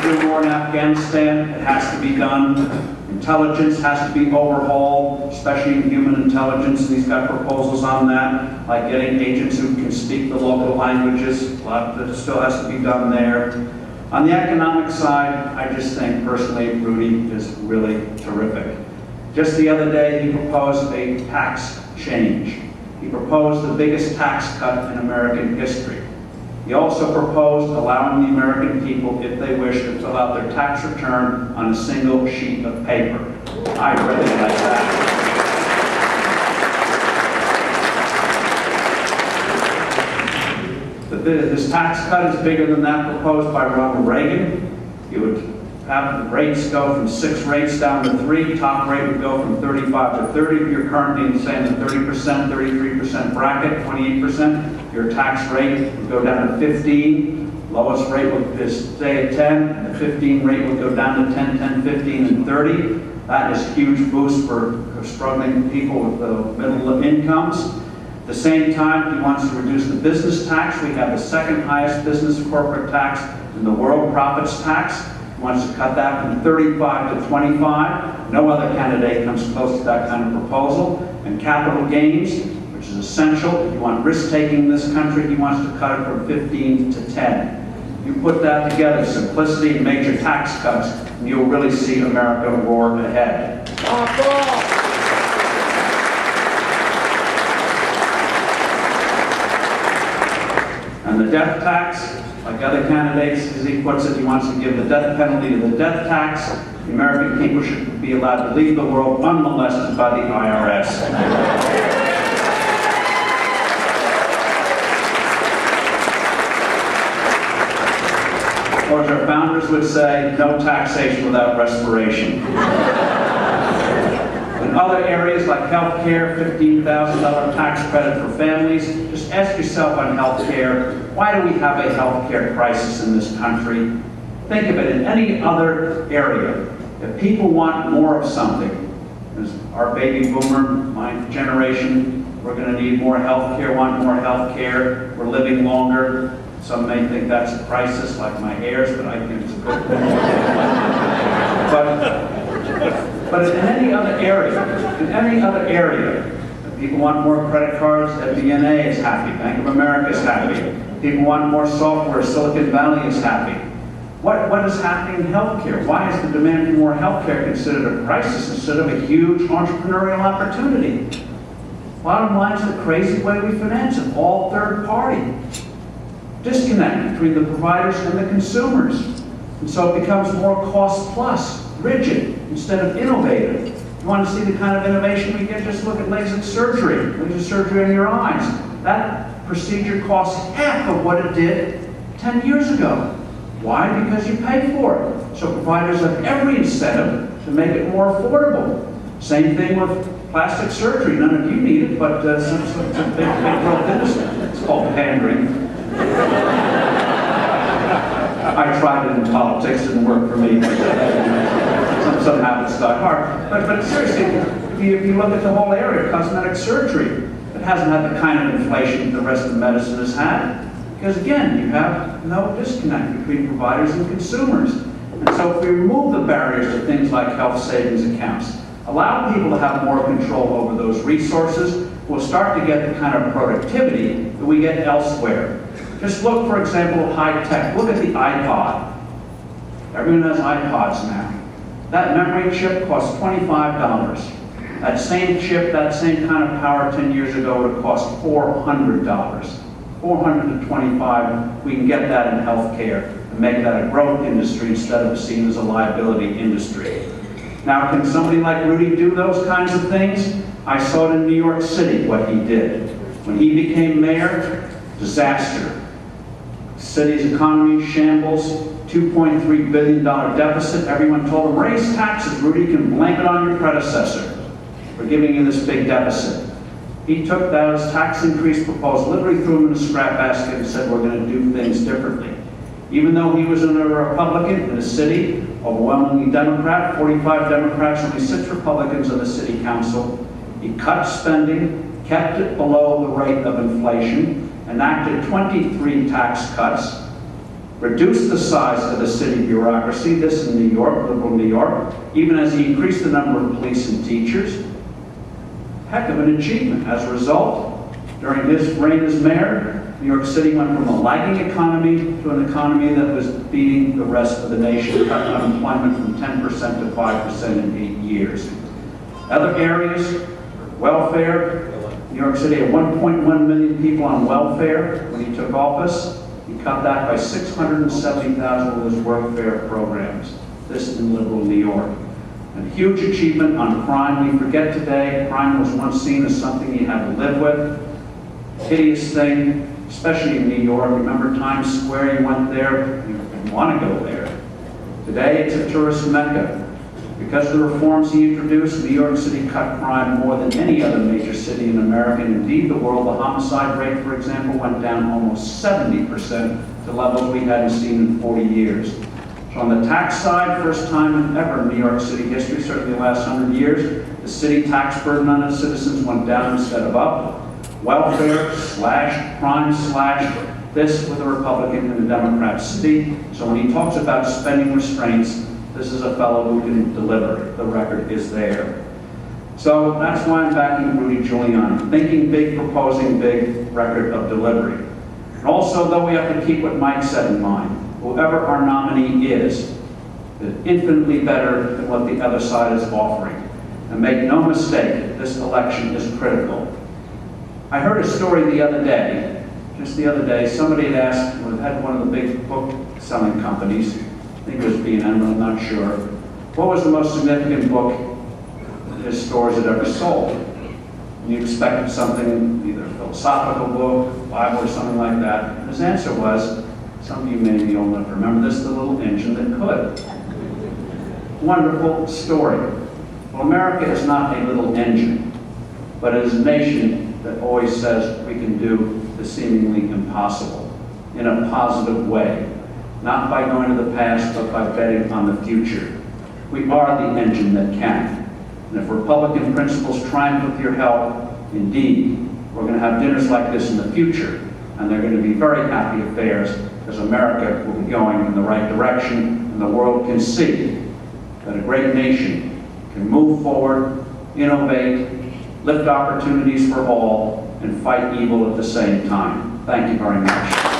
do more in Afghanistan. It has to be done. Intelligence has to be overhauled, especially in human intelligence, and he's got proposals on that, like getting agents who can speak the local languages. A lot that still has to be done there. On the economic side, I just think personally Rudy is really terrific. Just the other day he proposed a tax change. He proposed the biggest tax cut in American history. He also proposed allowing the American people, if they wish, to fill out their tax return on a single sheet of paper. I really like that. This tax cut is bigger than that proposed by Ronald Reagan. He would have the rates go from 6 rates down to 3. Top rate would go from 35 to 30. If you're currently saying the 30%, 33% bracket, 28%, your tax rate would go down to 15. Lowest rate would stay at 10, and the 15 rate would go down to 10, 10, 15, and 30. That is a huge boost for struggling people with middle incomes. At the same time, he wants to reduce the business tax. We have the second highest business corporate tax in the world, profits tax. He wants to cut that from 35 to 25. No other candidate comes close to that kind of proposal. And capital gains, which is essential. If you want risk-taking in this country, he wants to cut it from 15 to 10. You put that together, simplicity and major tax cuts, and you'll really see America roar ahead. And the death tax, like other candidates, as he puts it, he wants to give the death penalty to the death tax. The American people should be allowed to leave the world unmolested by the IRS. Or as our founders would say, no taxation without respiration. In other areas like healthcare, $15,000 tax credit for families. Just ask yourself on healthcare, why do we have a healthcare crisis in this country? Think of it in any other area. If people want more of something, as our baby boomer, my generation, we're going to need more healthcare, want more healthcare, we're living longer. Some may think that's a crisis, like my heirs, but I think it's a good thing. But in any other area, if people want more credit cards, FBNA is happy, Bank of America is happy. People want more software, Silicon Valley is happy. What is happening in healthcare? Why is the demand for more healthcare considered a crisis instead of a huge entrepreneurial opportunity? Bottom line is the crazy way we finance it, all third party. Disconnect between the providers and the consumers. And so it becomes more cost plus, rigid, instead of innovative. You want to see the kind of innovation we get? Just look at LASIK surgery on your eyes. That procedure costs half of what it did 10 years ago. Why? Because you pay for it. So providers have every incentive to make it more affordable. Same thing with plastic surgery. None of you need it, but some big growth industry. It's called pandering. I tried it in politics, didn't work for me. Some habits die hard. But seriously, if you look at the whole area, cosmetic surgery, it hasn't had the kind of inflation the rest of medicine has had. Because again, you have no disconnect between providers and consumers. And so if we remove the barriers to things like health savings accounts, allow people to have more control over those resources, we'll start to get the kind of productivity that we get elsewhere. Just look, for example, at high tech. Look at the iPod. Everyone has iPods now. That memory chip costs $25. That same chip, that same kind of power 10 years ago would have cost $400. 400 to 25, we can get that in healthcare and make that a growth industry instead of seen as a liability industry. Now, can somebody like Rudy do those kinds of things? I saw it in New York City, what he did. When he became mayor, disaster. City's economy shambles, $2.3 billion deficit. Everyone told him, raise taxes, Rudy, you can blame it on your predecessor for giving you this big deficit. He took that as tax increase proposal, literally threw him in a scrap basket and said, we're going to do things differently. Even though he was a Republican in a city, overwhelmingly Democrat, 45 Democrats, only 6 Republicans on the city council, he cut spending, kept it below the rate of inflation, enacted 23 tax cuts, reduced the size of the city bureaucracy, this in New York, liberal New York, even as he increased the number of police and teachers. Heck of an achievement. As a result, during his reign as mayor, New York City went from a lagging economy to an economy that was beating the rest of the nation, cut unemployment from 10% to 5% in 8 years. Other areas, welfare. New York City had 1.1 million people on welfare when he took office. He cut that by 670,000 of his welfare programs. This in liberal New York. A huge achievement on crime. We forget today, crime was once seen as something you had to live with. Hideous thing, especially in New York. Remember Times Square, you went there, you didn't want to go there. Today it's a tourist mecca. Because of the reforms he introduced, New York City cut crime more than any other major city in America. And indeed, the world, the homicide rate, for example, went down almost 70% to levels we hadn't seen in 40 years. So on the tax side, first time ever in New York City history, certainly the last 100 years, the city tax burden on its citizens went down instead of up. Welfare slashed, crime slashed, this with a Republican and a Democrat city. So when he talks about spending restraints, this is a fellow who can deliver. The record is there. So that's why I'm backing Rudy Giuliani. Thinking big, proposing big, record of delivery. And also, though, we have to keep what Mike said in mind. Whoever our nominee is infinitely better than what the other side is offering. And make no mistake, this election is critical. I heard a story the other day, just the other day, somebody had asked, had one of the big book-selling companies, I think it was B&M, I'm not sure, what was the most significant book his stores had ever sold? And you expected something, either a philosophical book, Bible, or something like that. And his answer was, some of you may be old enough to remember this, The Little Engine That Could. Wonderful story. Well, America is not a little engine, but it is a nation that always says we can do the seemingly impossible in a positive way. Not by going to the past, but by betting on the future. We are the engine that can. And if Republican principles triumph with your help, indeed, we're going to have dinners like this in the future, and they're going to be very happy affairs, because America will be going in the right direction, and the world can see that a great nation can move forward, innovate, lift opportunities for all, and fight evil at the same time. Thank you very much.